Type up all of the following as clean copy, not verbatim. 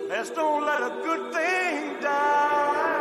Let's don't let a good thing die.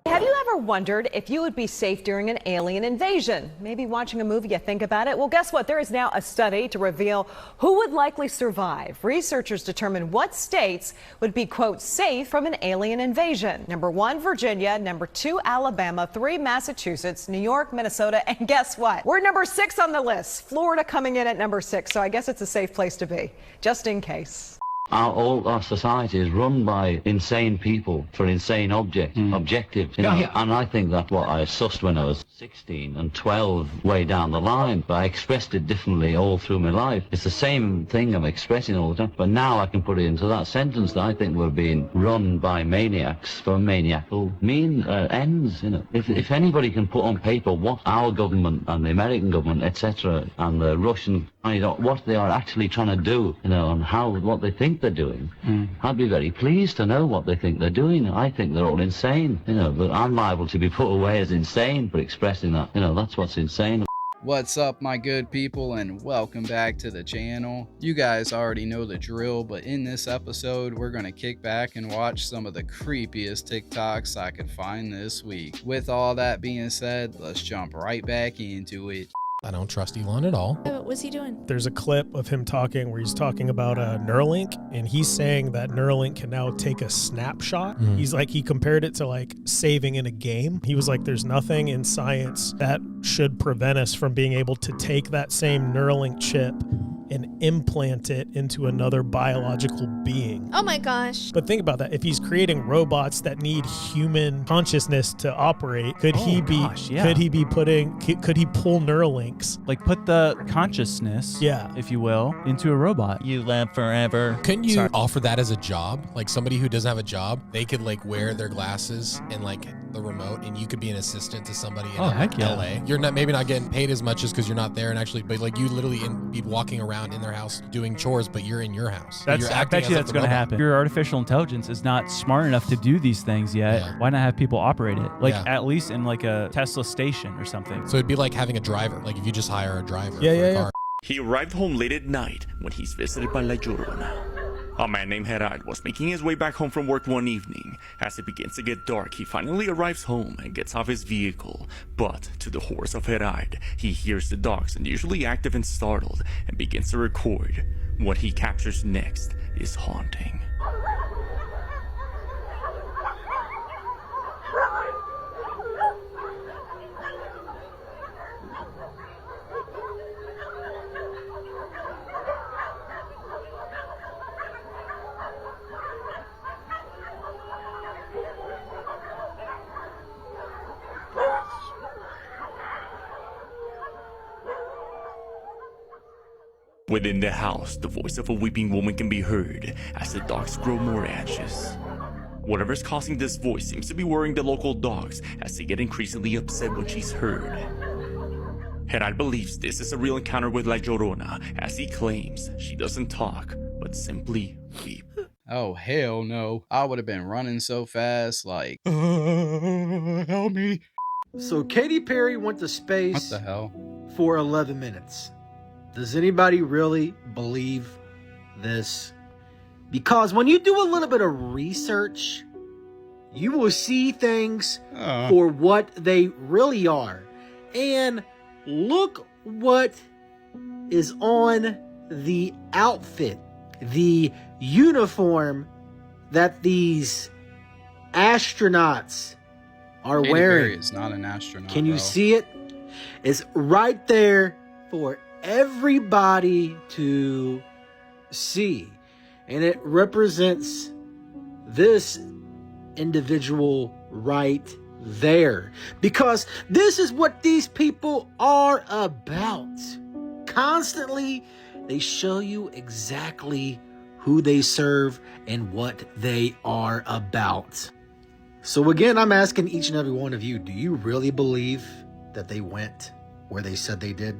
Have you ever wondered if you would be safe during an alien invasion? Maybe watching a movie you think about it? Well, guess what? There is now a study to reveal who would likely survive. Researchers determined what states would be, quote, safe from an alien invasion. Number 1, Virginia. Number 2, Alabama. 3, Massachusetts. New York, Minnesota. And guess what? We're number 6 on the list. Florida coming in at number 6. So I guess it's a safe place to be, just in case. All our society is run by insane people for insane objectives. You know? And I think that's what I sussed when I was 16 and 12 way down the line, but I expressed it differently all through my life. It's the same thing I'm expressing all the time, but now I can put it into that sentence that I think we're being run by maniacs for maniacal ends. You know, if anybody can put on paper what our government and the American government, etc., and the Russian, what they are actually trying to do, you know, and what they think they're doing, I'd be very pleased to know what they think they're doing. I think they're all insane, you know, but I'm liable to be put away as insane for expressing that. You know, that's what's insane. What's up, my good people, and welcome back to the channel. You guys already know the drill, but in this episode we're gonna kick back and watch some of the creepiest TikToks I could find this week. With all that being said, let's jump right back into it. I don't trust Elon at all. What was he doing? There's a clip of him talking where he's talking about Neuralink, and he's saying that Neuralink can now take a snapshot. He's like, he compared it to like saving in a game. He was like, there's nothing in science that should prevent us from being able to take that same Neuralink chip and implant it into another biological being. Oh my gosh. But think about that. If he's creating robots that need human consciousness to operate, could he pull Neuralinks? Like put the consciousness, if you will, into a robot. You live forever. Couldn't you offer that as a job? Like somebody who doesn't have a job, they could like wear their glasses and like the remote, and you could be an assistant to somebody in LA. You're maybe not getting paid as much just because you're not there, and actually, but like you literally be walking around in their house doing chores, but you're in your house. I bet you that's going to happen. Your artificial intelligence is not smart enough to do these things yet. Yeah. Why not have people operate it? Like at least in like a Tesla station or something. So it'd be like having a driver. Like if you just hire a driver for a car. He arrived home late at night when he's visited by La Llorona. A man named Gerard was making his way back home from work one evening. As it begins to get dark, he finally arrives home and gets off his vehicle. But to the horrors of Gerard, he hears the dogs, unusually active and startled, and begins to record. What he captures next is haunting. Within the house, the voice of a weeping woman can be heard as the dogs grow more anxious. Whatever's causing this voice seems to be worrying the local dogs as they get increasingly upset when she's heard. Gerard believes this is a real encounter with La Llorona, as he claims she doesn't talk, but simply weep. Oh, hell no. I would have been running so fast, like, help me. So Katy Perry went to space What the hell? for 11 minutes. Does anybody really believe this? Because when you do a little bit of research, you will see things for what they really are. And look what is on the outfit, the uniform that these astronauts are Katy wearing. Perry is not an astronaut. Can you see it? It's right there for everybody to see, and it represents this individual right there, because this is what these people are about. Constantly they show you exactly who they serve and what they are about. So again, I'm asking each and every one of you, do you really believe that they went where they said they did?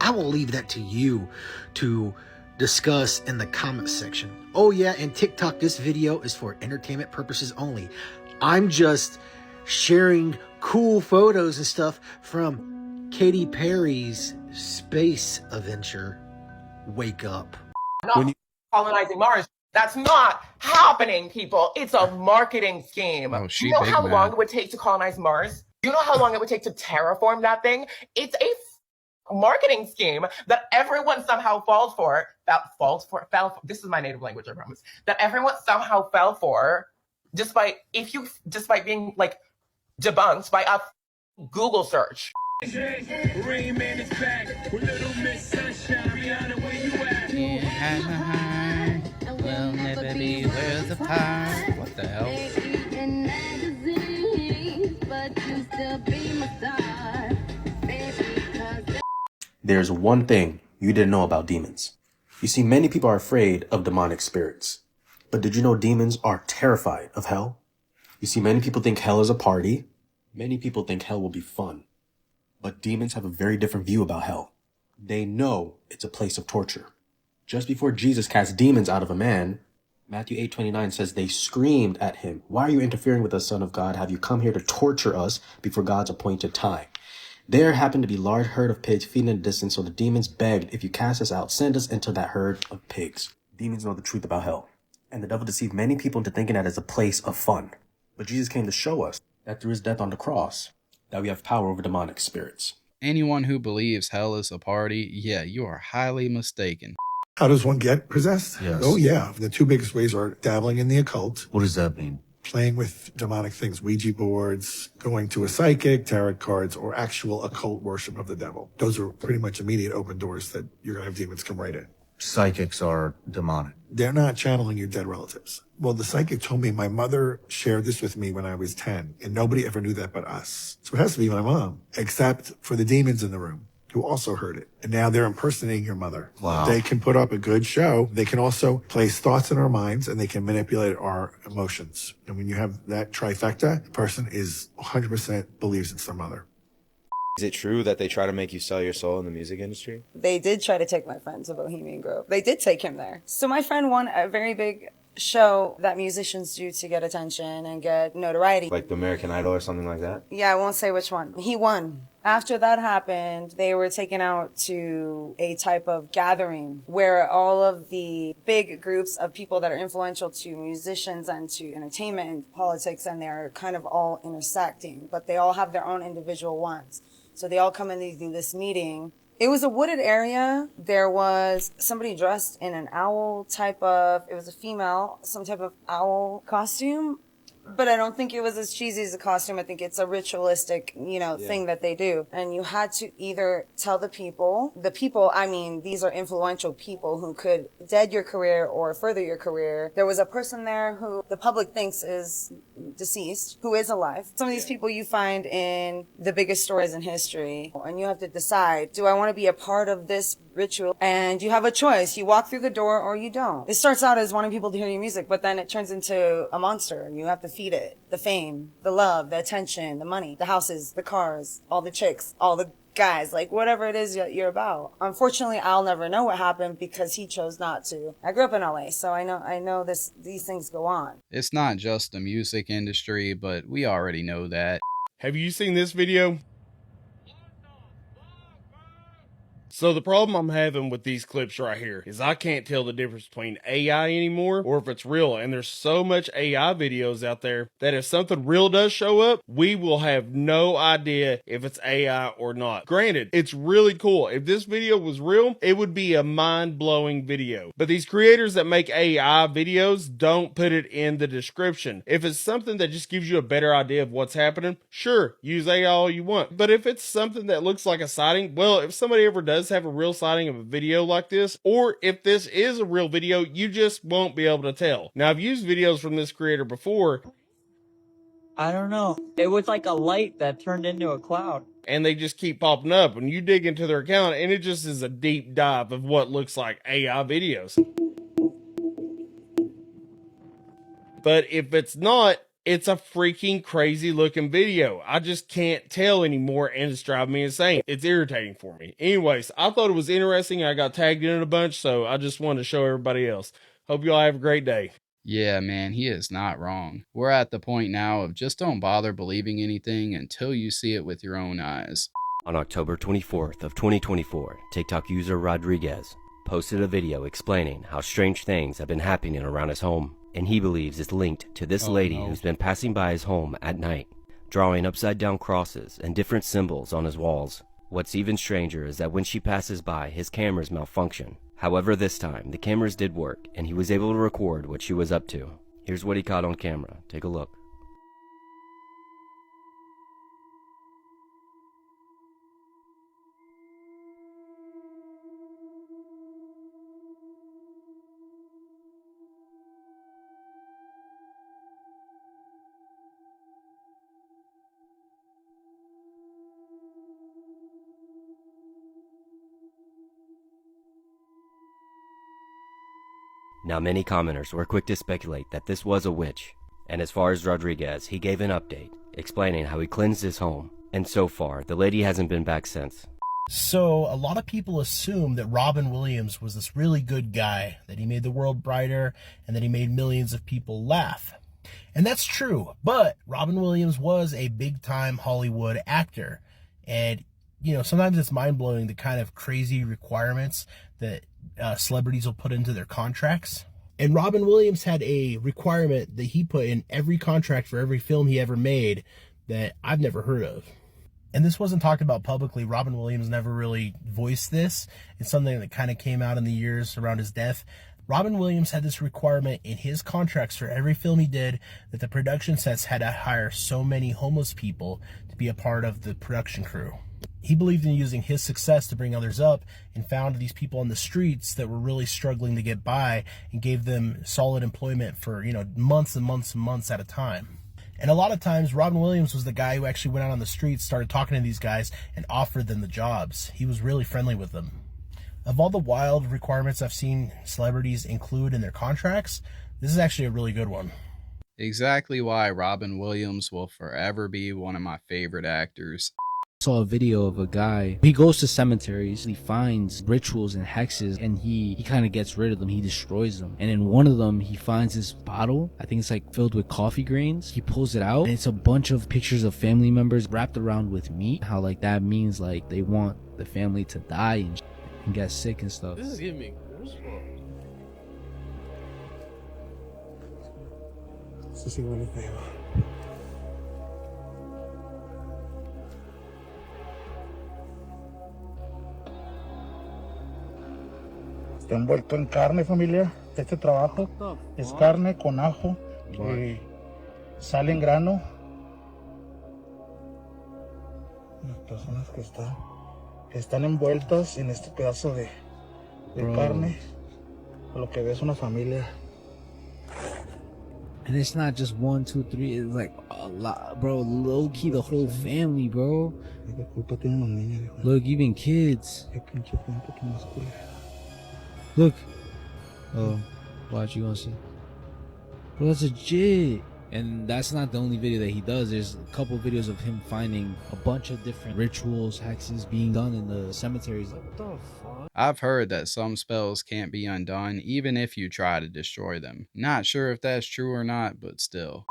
I will leave that to you to discuss in the comment section. Oh yeah, and TikTok, this video is for entertainment purposes only. I'm just sharing cool photos and stuff from Katy Perry's space adventure. Wake up. colonizing Mars. That's not happening, people. It's a marketing scheme. Oh, Do you know how long it would take to colonize Mars? Do you know how long it would take to terraform that thing? It's a marketing scheme that everyone somehow falls for. This is my native language, I promise. That everyone somehow fell for, despite being like debunked by a Google search. Well, baby, where's the pie? What the hell? There's one thing you didn't know about demons. You see, many people are afraid of demonic spirits. But did you know demons are terrified of hell? You see, many people think hell is a party. Many people think hell will be fun. But demons have a very different view about hell. They know it's a place of torture. Just before Jesus cast demons out of a man, Matthew 8:29 says they screamed at him, "Why are you interfering with the Son of God? Have you come here to torture us before God's appointed time?" There happened to be a large herd of pigs feeding in the distance, so the demons begged, "If you cast us out, send us into that herd of pigs." Demons know the truth about hell. And the devil deceived many people into thinking that it's a place of fun. But Jesus came to show us that through his death on the cross, that we have power over demonic spirits. Anyone who believes hell is a party, yeah, you are highly mistaken. How does one get possessed? Yes. Oh, yeah. The two biggest ways are dabbling in the occult. What does that mean? Playing with demonic things, Ouija boards, going to a psychic, tarot cards, or actual occult worship of the devil. Those are pretty much immediate open doors that you're going to have demons come right in. Psychics are demonic. They're not channeling your dead relatives. Well, the psychic told me my mother shared this with me when I was 10, and nobody ever knew that but us. So it has to be my mom, except for the demons in the room, who also heard it. And now they're impersonating your mother. Wow. They can put up a good show. They can also place thoughts in our minds, and they can manipulate our emotions. And when you have that trifecta, the person is 100% believes it's their mother. Is it true that they try to make you sell your soul in the music industry? They did try to take my friend to Bohemian Grove. They did take him there. So my friend won a very big show that musicians do to get attention and get notoriety. Like the American Idol or something like that? Yeah, I won't say which one. He won. After that happened, they were taken out to a type of gathering where all of the big groups of people that are influential to musicians and to entertainment and politics, and they're kind of all intersecting, but they all have their own individual ones. So they all come in and do this meeting. It was a wooded area. There was somebody dressed in an owl type of, it was a female, some type of owl costume. But I don't think it was as cheesy as a costume. I think it's a ritualistic, thing that they do. And you had to either tell the people, I mean, these are influential people who could dead your career or further your career. There was a person there who the public thinks is deceased, who is alive. Some of these people you find in the biggest stories in history. And you have to decide, do I want to be a part of this ritual? And you have a choice. You walk through the door or you don't. It starts out as wanting people to hear your music, but then it turns into a monster. You have to feed it. The fame, the love, the attention, the money, the houses, the cars, all the chicks, all the guys, like whatever it is you're about. Unfortunately, I'll never know what happened because he chose not to. I grew up in LA, so I know these things go on. It's not just the music industry, but we already know that. Have you seen this video? So the problem I'm having with these clips right here is I can't tell the difference between AI anymore or if it's real. And there's so much AI videos out there that if something real does show up, we will have no idea if it's AI or not. Granted, it's really cool. If this video was real, it would be a mind-blowing video. But these creators that make AI videos don't put it in the description. If it's something that just gives you a better idea of what's happening, sure, use AI all you want. But if it's something that looks like a sighting, well, if somebody ever does have a real sighting of a video like this, or if this is a real video, you just won't be able to tell. Now, I've used videos from this creator before. I don't know. It was like a light that turned into a cloud. And they just keep popping up, and you dig into their account, and it just is a deep dive of what looks like AI videos. But if it's not, it's a freaking crazy looking video. I just can't tell anymore, and it's driving me insane. It's irritating for me. Anyways, I thought it was interesting. I got tagged in a bunch, so I just wanted to show everybody else. Hope you all have a great day. Yeah, man, he is not wrong. We're at the point now of just don't bother believing anything until you see it with your own eyes. On October 24th of 2024, TikTok user Rodriguez posted a video explaining how strange things have been happening around his home, and he believes it's linked to this lady who's been passing by his home at night, drawing upside-down crosses and different symbols on his walls. What's even stranger is that when she passes by, his cameras malfunction. However, this time, the cameras did work, and he was able to record what she was up to. Here's what he caught on camera. Take a look. Now, many commenters were quick to speculate that this was a witch, and as far as Rodriguez, he gave an update, explaining how he cleansed his home, and so far, the lady hasn't been back since. So, a lot of people assume that Robin Williams was this really good guy, that he made the world brighter, and that he made millions of people laugh. And that's true, but Robin Williams was a big-time Hollywood actor, and, you know, sometimes it's mind-blowing the kind of crazy requirements that celebrities will put into their contracts. And Robin Williams had a requirement that he put in every contract for every film he ever made that I've never heard of. And this wasn't talked about publicly. Robin Williams never really voiced this. It's something that kind of came out in the years around his death. Robin Williams had this requirement in his contracts for every film he did that the production sets had to hire so many homeless people to be a part of the production crew. He believed in using his success to bring others up and found these people on the streets that were really struggling to get by and gave them solid employment for, you know, months and months and months at a time. And a lot of times, Robin Williams was the guy who actually went out on the streets, started talking to these guys, and offered them the jobs. He was really friendly with them. Of all the wild requirements I've seen celebrities include in their contracts, this is actually a really good one. Exactly why Robin Williams will forever be one of my favorite actors. Saw a video of a guy. He goes to cemeteries, he finds rituals and hexes, and he kind of gets rid of them. He destroys them. And in one of them, he finds this bottle. I think it's like filled with coffee grains. He pulls it out, and it's a bunch of pictures of family members wrapped around with meat. How like that means like they want the family to die and get sick and stuff. This is giving me goosebumps. Esto sí huele feo. Está envuelto en carne, familia. Este trabajo es carne con ajo, sal en grano. Las personas que están envueltas en este pedazo de carne. Lo que ves una familia. And it's not just 1, 2, 3. It's like a lot, bro. Low key, the whole family, bro. Look, even kids. Look. Oh, watch, you gonna see. Bro, that's legit. And that's not the only video that he does. There's a couple videos of him finding a bunch of different rituals, hexes being done in the cemeteries. Like, what the fuck? I've heard that some spells can't be undone even if you try to destroy them. Not sure if that's true or not, but still.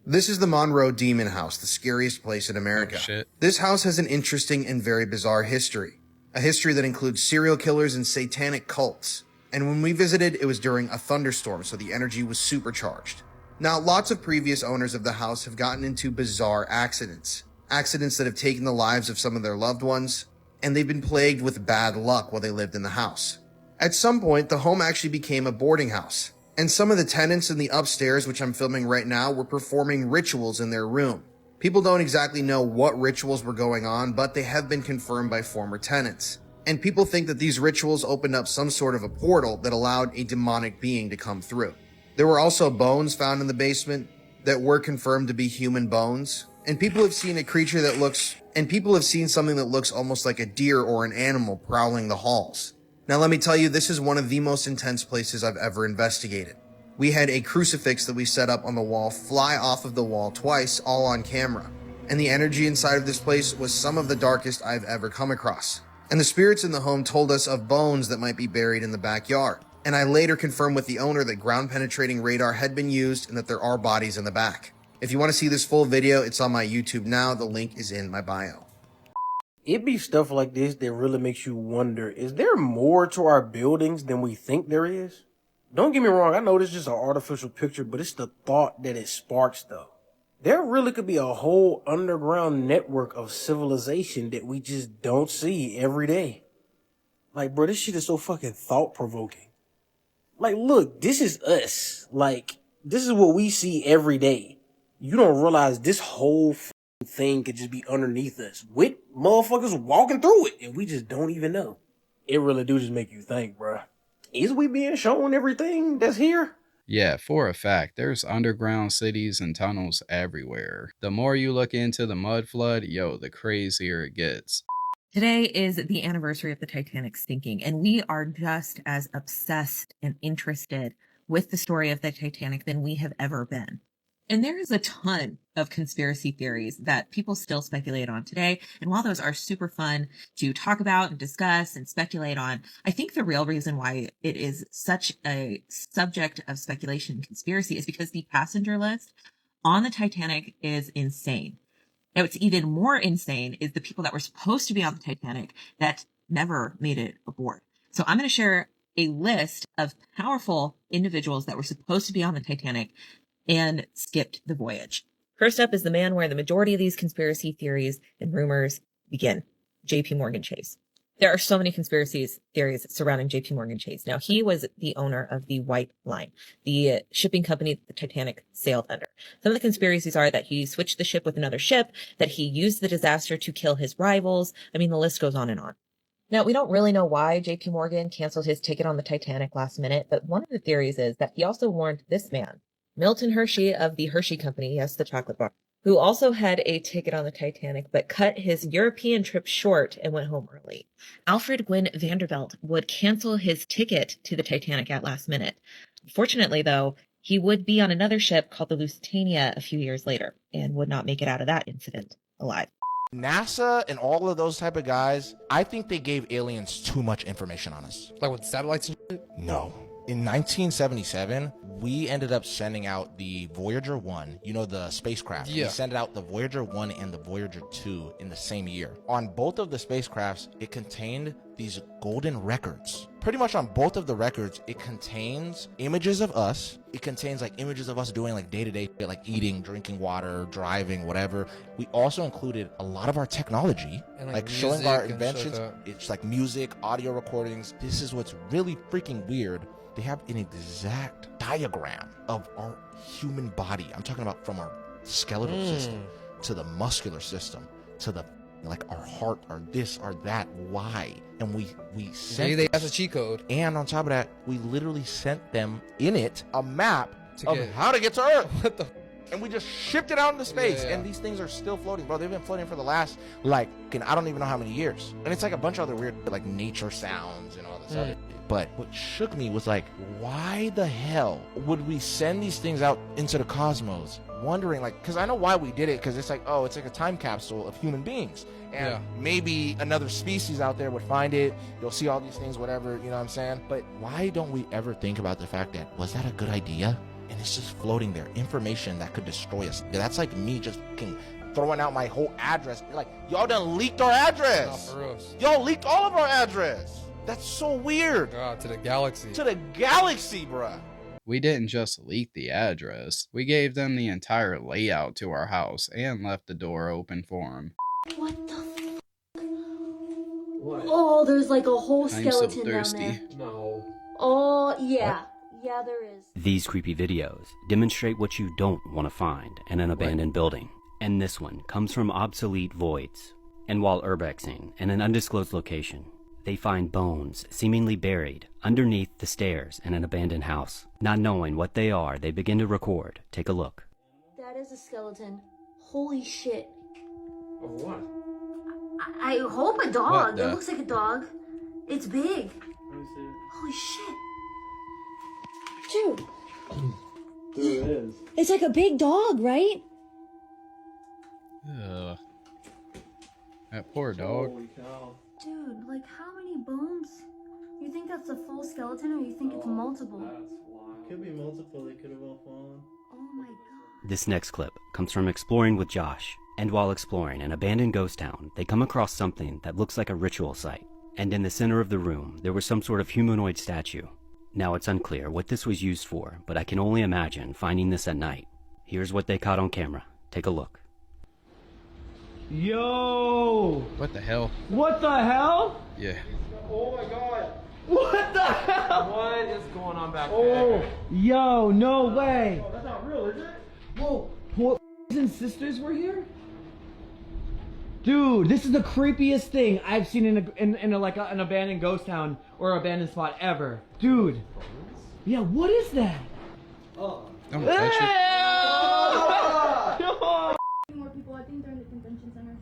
This is the Monroe Demon House, the scariest place in America. Oh, shit. This house has an interesting and very bizarre history. A history that includes serial killers and satanic cults. And when we visited, it was during a thunderstorm, so the energy was supercharged. Now, lots of previous owners of the house have gotten into bizarre accidents. Accidents that have taken the lives of some of their loved ones, and they've been plagued with bad luck while they lived in the house. At some point, the home actually became a boarding house, and some of the tenants in the upstairs, which I'm filming right now, were performing rituals in their room. People don't exactly know what rituals were going on, but they have been confirmed by former tenants. And people think that these rituals opened up some sort of a portal that allowed a demonic being to come through. There were also bones found in the basement that were confirmed to be human bones. And people have seen something that looks almost like a deer or an animal prowling the halls. Now let me tell you, this is one of the most intense places I've ever investigated. We had a crucifix that we set up on the wall fly off of the wall twice, all on camera. And the energy inside of this place was some of the darkest I've ever come across. And the spirits in the home told us of bones that might be buried in the backyard. And I later confirmed with the owner that ground penetrating radar had been used and that there are bodies in the back. If you want to see this full video, it's on my YouTube now. The link is in my bio. It be stuff like this that really makes you wonder, is there more to our buildings than we think there is? Don't get me wrong, I know this is just an artificial picture, but it's the thought that it sparks though. There really could be a whole underground network of civilization that we just don't see every day. Like, bro, this shit is so fucking thought-provoking. Like, look, this is us. Like, this is what we see every day. You don't realize this whole thing could just be underneath us with motherfuckers walking through it, and we just don't even know. It really do just make you think, bro. Is we being shown everything that's here? Yeah, for a fact, there's underground cities and tunnels everywhere. The more you look into the mud flood, yo, the crazier it gets. Today is the anniversary of the Titanic sinking, and we are just as obsessed and interested with the story of the Titanic than we have ever been. And there is a ton of conspiracy theories that people still speculate on today. And while those are super fun to talk about and discuss and speculate on, I think the real reason why it is such a subject of speculation and conspiracy is because the passenger list on the Titanic is insane. Now, what's even more insane is the people that were supposed to be on the Titanic that never made it aboard. So I'm going to share a list of powerful individuals that were supposed to be on the Titanic and skipped the voyage. First up is the man where the majority of these conspiracy theories and rumors begin, J.P. Morgan Chase. There are so many conspiracy theories surrounding J.P. Morgan Chase. Now, he was the owner of the White Line, the shipping company that the Titanic sailed under. Some of the conspiracies are that he switched the ship with another ship, that he used the disaster to kill his rivals. I mean, the list goes on and on. Now, we don't really know why J.P. Morgan canceled his ticket on the Titanic last minute, but one of the theories is that he also warned this man, Milton Hershey of the Hershey Company, yes, the chocolate bar, who also had a ticket on the Titanic, but cut his European trip short and went home early. Alfred Gwynn Vanderbilt would cancel his ticket to the Titanic at last minute. Fortunately, though, he would be on another ship called the Lusitania a few years later and would not make it out of that incident alive. NASA and all of those type of guys, I think they gave aliens too much information on us. Like with satellites and shit? No. In 1977, we ended up sending out the Voyager 1, you know, the spacecraft. Yeah. We sent out the Voyager 1 and the Voyager 2 in the same year. On both of the spacecrafts, it contained these golden records. Pretty much on both of the records, it contains images of us. It contains like images of us doing like day-to-day shit, like eating, drinking water, driving, whatever. We also included a lot of our technology, And, like like showing music our and inventions. shit like that. It's like music, audio recordings. This is what's really freaking weird. They have an exact diagram of our human body. I'm talking about from our skeletal system to the muscular system to the like our heart, our this, our that. Why? And we sent. Maybe that's a cheat code. And on top of that, we literally sent them in it a map To of get- how to get to Earth. What the? And we just shipped it out into space. Yeah. And these things are still floating, bro. They've been floating for the last, like, I don't even know how many years. And it's like a bunch of other weird, like, nature sounds and all this other shit. But what shook me was like, why the hell would we send these things out into the cosmos? Wondering, like, because I know why we did it, because it's like, oh, it's like a time capsule of human beings. And maybe another species out there would find it. You'll see all these things, whatever, you know what I'm saying? But why don't we ever think about the fact that, was that a good idea? And it's just floating there, information that could destroy us. That's like me just fucking throwing out my whole address. Like, y'all done leaked our address. Not for us. Y'all leaked all of our address. That's so weird. God, to the galaxy. To the galaxy, bruh. We didn't just leak the address. We gave them the entire layout to our house and left the door open for them. What the f? Oh, there's like a whole I'm so skeleton down thirsty. there. No. Oh, yeah. Yeah, there is. These creepy videos demonstrate what you don't want to find in an abandoned building. And this one comes from Obsolete Voids. And while urbexing in an undisclosed location, they find bones seemingly buried underneath the stairs in an abandoned house. Not knowing what they are, they begin to record. Take a look. That is a skeleton. Holy shit. Of what? I hope a dog. What the- It looks like a dog. It's big. Holy shit. Dude. There it is. It's like a big dog, right? Ugh. That poor dog. Holy cow. Dude, like how many bones? You think that's a full skeleton or you think it's multiple? Could be multiple. They could have all fallen. Oh my god. This next clip comes from Exploring with Josh, And while exploring an abandoned ghost town, they come across something that looks like a ritual site. And in the center of the room, there was some sort of humanoid statue. Now it's unclear what this was used for, but I can only imagine finding this at night. Here's what they caught on camera. Take a look. Yo! What the hell? What the hell? Yeah. Oh my god. What the hell? What is going on back Oh, there? yo, no way. Oh, that's not real, is it? Whoa, what and sisters were here? Dude, this is the creepiest thing I've seen in an abandoned ghost town or abandoned spot ever. Dude. Yeah, what is that? Don't touch it. More people. I think they're in the convention center.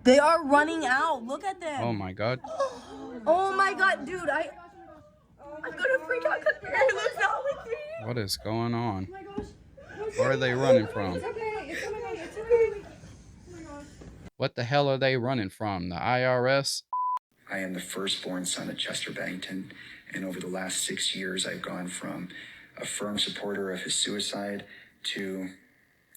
They are running out. Look at them. Oh my god. Oh my god, dude. I'm gonna freak out because Maryla's not with me. What is going on? Oh my gosh. Where are they running from? It's okay. It's okay. It's okay. Oh my gosh. What the hell are they running from? The IRS? I am the firstborn son of Chester Bennington, and over the last 6 years, I've gone from a firm supporter of his suicide to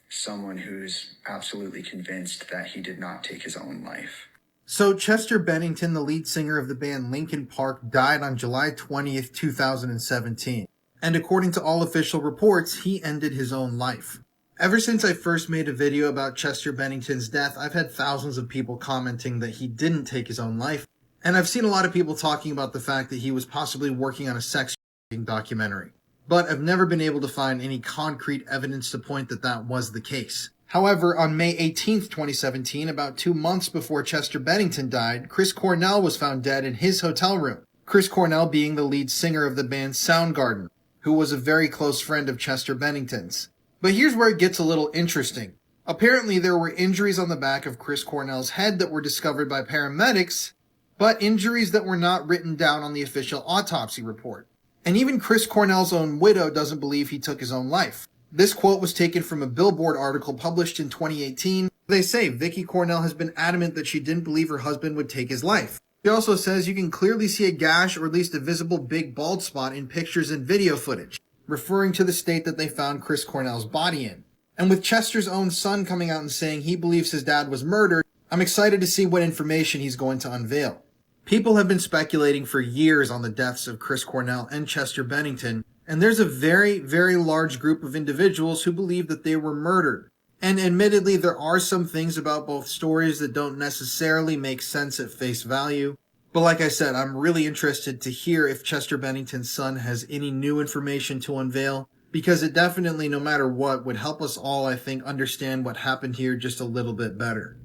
someone who's absolutely convinced that he did not take his own life. So Chester Bennington, the lead singer of the band Linkin Park, died on July 20th, 2017. And according to all official reports, he ended his own life. Ever since I first made a video about Chester Bennington's death, I've had thousands of people commenting that he didn't take his own life. And I've seen a lot of people talking about the fact that he was possibly working on a sex documentary. But I've never been able to find any concrete evidence to point that that was the case. However, on May 18th, 2017, about 2 months before Chester Bennington died, Chris Cornell was found dead in his hotel room. Chris Cornell being the lead singer of the band Soundgarden, who was a very close friend of Chester Bennington's. But here's where it gets a little interesting. Apparently there were injuries on the back of Chris Cornell's head that were discovered by paramedics, but injuries that were not written down on the official autopsy report. And even Chris Cornell's own widow doesn't believe he took his own life. This quote was taken from a Billboard article published in 2018. They say Vicky Cornell has been adamant that she didn't believe her husband would take his life. She also says you can clearly see a gash or at least a visible big bald spot in pictures and video footage, referring to the state that they found Chris Cornell's body in. And with Chester's own son coming out and saying he believes his dad was murdered, I'm excited to see what information he's going to unveil. People have been speculating for years on the deaths of Chris Cornell and Chester Bennington, and there's a very, very large group of individuals who believe that they were murdered. And admittedly, there are some things about both stories that don't necessarily make sense at face value. But like I said, I'm really interested to hear if Chester Bennington's son has any new information to unveil, because it definitely, no matter what, would help us all, I think, understand what happened here just a little bit better.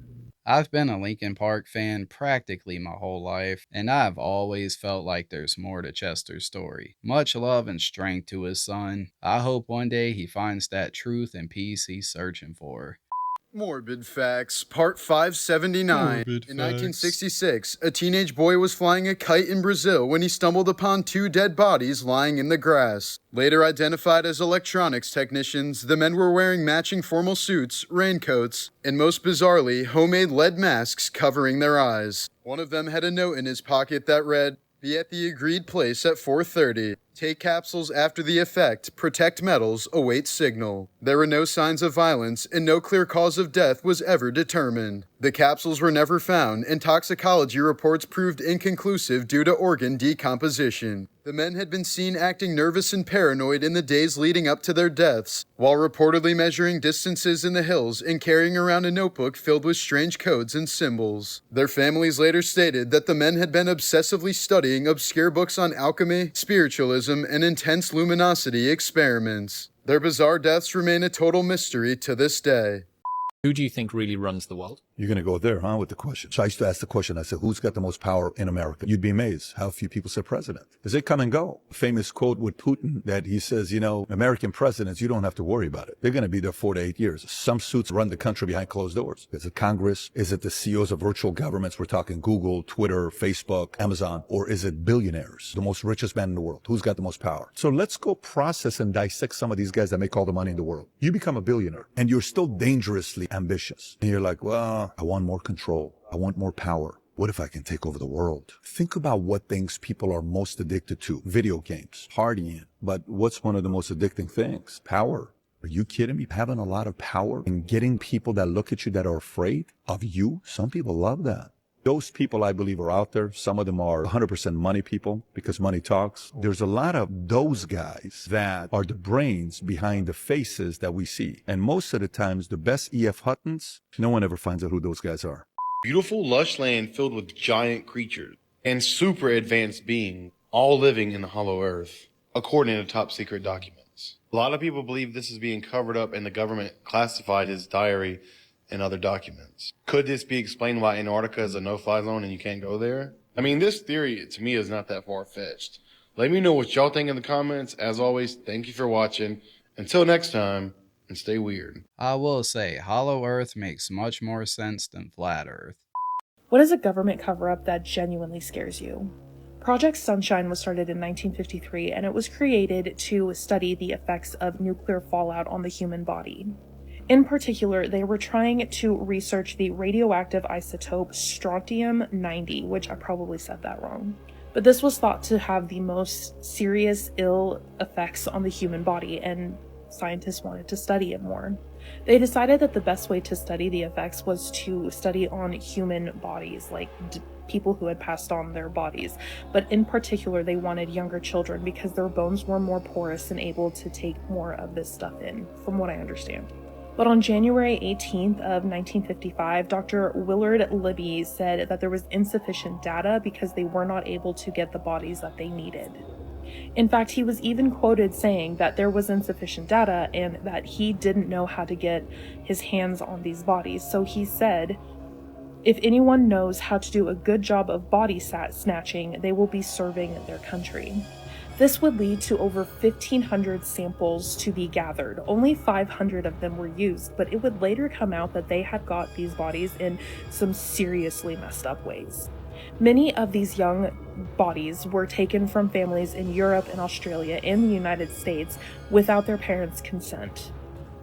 I've been a Linkin Park fan practically my whole life, and I've always felt like there's more to Chester's story. Much love and strength to his son. I hope one day he finds that truth and peace he's searching for. Morbid Facts, Part 579. In 1966, a teenage boy was flying a kite in Brazil when he stumbled upon 2 dead bodies lying in the grass. Later identified as electronics technicians, the men were wearing matching formal suits, raincoats, and most bizarrely, homemade lead masks covering their eyes. One of them had a note in his pocket that read, "Be at the agreed place at 4:30. Take capsules after the effect. Protect metals. Await signal." There were no signs of violence, and no clear cause of death was ever determined. The capsules were never found, and toxicology reports proved inconclusive due to organ decomposition. The men had been seen acting nervous and paranoid in the days leading up to their deaths, while reportedly measuring distances in the hills and carrying around a notebook filled with strange codes and symbols. Their families later stated that the men had been obsessively studying obscure books on alchemy, spiritualism, and intense luminosity experiments. Their bizarre deaths remain a total mystery to this day. Who do you think really runs the world? You're going to go there, huh, with the question. So I used to ask the question, I said, who's got the most power in America? You'd be amazed how few people say president. Because they come and go. A famous quote with Putin that he says, you know, American presidents, you don't have to worry about it. They're going to be there 4 to 8 years. Some suits run the country behind closed doors. Is it Congress? Is it the CEOs of virtual governments? We're talking Google, Twitter, Facebook, Amazon. Or is it billionaires? The most richest man in the world. Who's got the most power? So let's go process and dissect some of these guys that make all the money in the world. You become a billionaire and you're still dangerously ambitious. And you're like, well, I want more control. I want more power. What if I can take over the world? Think about what things people are most addicted to. Video games, partying. But what's one of the most addicting things? Power. Are you kidding me? Having a lot of power and getting people that look at you that are afraid of you. Some people love that. Those people, I believe, are out there. Some of them are 100% money people because money talks. There's a lot of those guys that are the brains behind the faces that we see. And most of the times, the best E.F. Huttons, no one ever finds out who those guys are. Beautiful, lush land filled with giant creatures and super advanced beings, all living in the hollow earth, according to top secret documents. A lot of people believe this is being covered up and the government classified his diary and other documents. Could this be explained why Antarctica is a no-fly zone and you can't go there? I mean, this theory to me is not that far-fetched. Let me know what y'all think in the comments. As always, thank you for watching. Until next time, and stay weird. I will say, Hollow Earth makes much more sense than Flat Earth. What is a government cover-up that genuinely scares you? Project Sunshine was started in 1953, and it was created to study the effects of nuclear fallout on the human body. In particular, they were trying to research the radioactive isotope strontium-90, which I probably said that wrong. But this was thought to have the most serious ill effects on the human body, and scientists wanted to study it more. They decided that the best way to study the effects was to study on human bodies, like people who had passed on their bodies. But in particular, they wanted younger children because their bones were more porous and able to take more of this stuff in, from what I understand. But on January 18th of 1955, Dr. Willard Libby said that there was insufficient data because they were not able to get the bodies that they needed. In fact, he was even quoted saying that there was insufficient data and that he didn't know how to get his hands on these bodies. So he said, if anyone knows how to do a good job of body snatching, they will be serving their country. This would lead to over 1,500 samples to be gathered. Only 500 of them were used, but it would later come out that they had got these bodies in some seriously messed up ways. Many of these young bodies were taken from families in Europe and Australia and the United States without their parents' consent.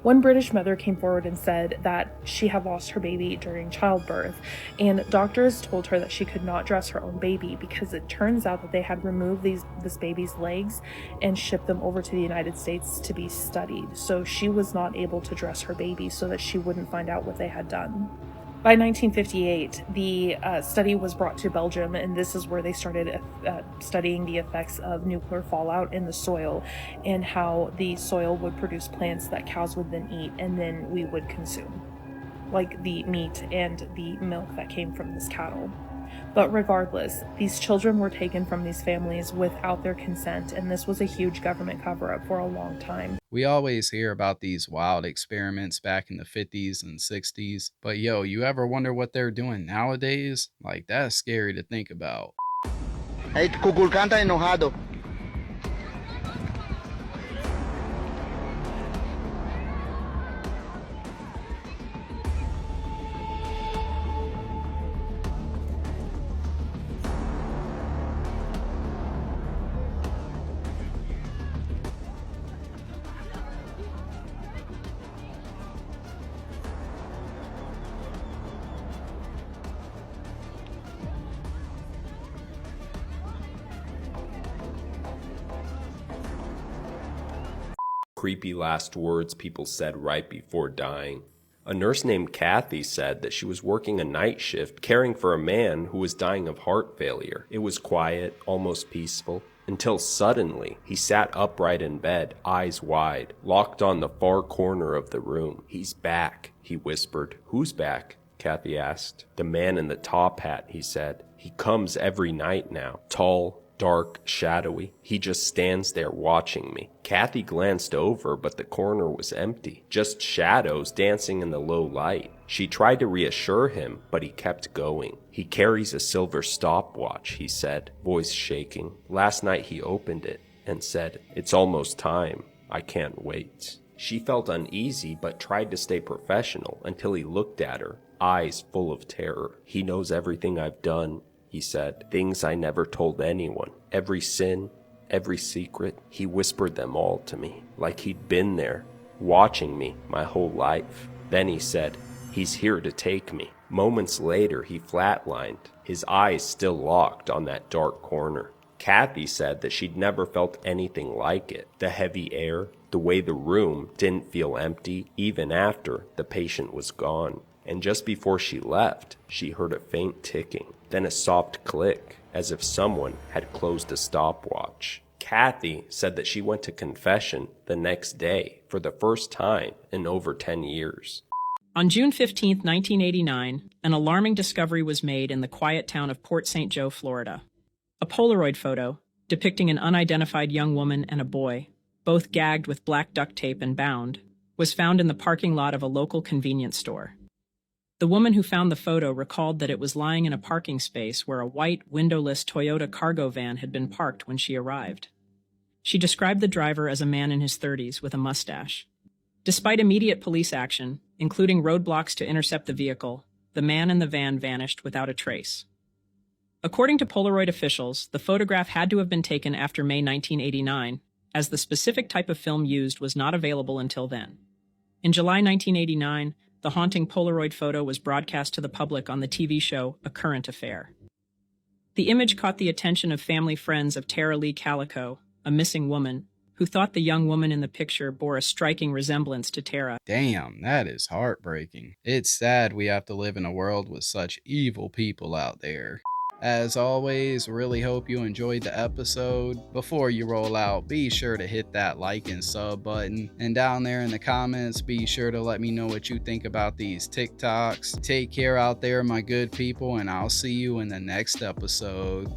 One British mother came forward and said that she had lost her baby during childbirth, and doctors told her that she could not dress her own baby because it turns out that they had removed this baby's legs and shipped them over to the United States to be studied. So she was not able to dress her baby so that she wouldn't find out what they had done. By 1958, the study was brought to Belgium, and this is where they started studying the effects of nuclear fallout in the soil and how the soil would produce plants that cows would then eat and then we would consume, like the meat and the milk that came from this cattle. But regardless, these children were taken from these families without their consent, and this was a huge government cover-up for a long time. We always hear about these wild experiments back in the 50s and 60s, but yo, you ever wonder what they're doing nowadays? Like, that's scary to think about. Hey, Cuculcán está enojado. Creepy last words people said right before dying. A nurse named Kathy said that she was working a night shift caring for a man who was dying of heart failure. It was quiet, almost peaceful, until suddenly he sat upright in bed, eyes wide, locked on the far corner of the room. "He's back," he whispered. "Who's back?" Kathy asked. "The man in the top hat," he said. "He comes every night now. Tall, dark, shadowy. He just stands there watching me." Kathy glanced over, but the corner was empty. Just shadows dancing in the low light. She tried to reassure him, but he kept going. "He carries a silver stopwatch," he said, voice shaking. "Last night he opened it and said, 'It's almost time. I can't wait.'" She felt uneasy, but tried to stay professional until he looked at her, eyes full of terror. "He knows everything I've done," he said. "Things I never told anyone. Every sin, every secret. He whispered them all to me, like he'd been there, watching me my whole life." Then he said, "He's here to take me." Moments later, he flatlined, his eyes still locked on that dark corner. Kathy said that she'd never felt anything like it. The heavy air, The way the room didn't feel empty even after the patient was gone. And just before she left, she heard a faint ticking, then a soft click, as if someone had closed a stopwatch. Kathy said that she went to confession the next day for the first time in over 10 years. On June 15, 1989, an alarming discovery was made in the quiet town of Port St. Joe, Florida. A Polaroid photo depicting an unidentified young woman and a boy, both gagged with black duct tape and bound, was found in the parking lot of a local convenience store. The woman who found the photo recalled that it was lying in a parking space where a white, windowless Toyota cargo van had been parked when she arrived. She described the driver as a man in his 30s with a mustache. Despite immediate police action, including roadblocks to intercept the vehicle, the man in the van vanished without a trace. According to Polaroid officials, the photograph had to have been taken after May 1989, as the specific type of film used was not available until then. In July 1989, the haunting Polaroid photo was broadcast to the public on the TV show A Current Affair. The image caught the attention of family friends of Tara Lee Calico, a missing woman, who thought the young woman in the picture bore a striking resemblance to Tara. Damn, that is heartbreaking. It's sad we have to live in a world with such evil people out there. As always, really hope you enjoyed the episode. Before you roll out, be sure to hit that like and sub button. And down there in the comments, be sure to let me know what you think about these TikToks. Take care out there, my good people, and I'll see you in the next episode.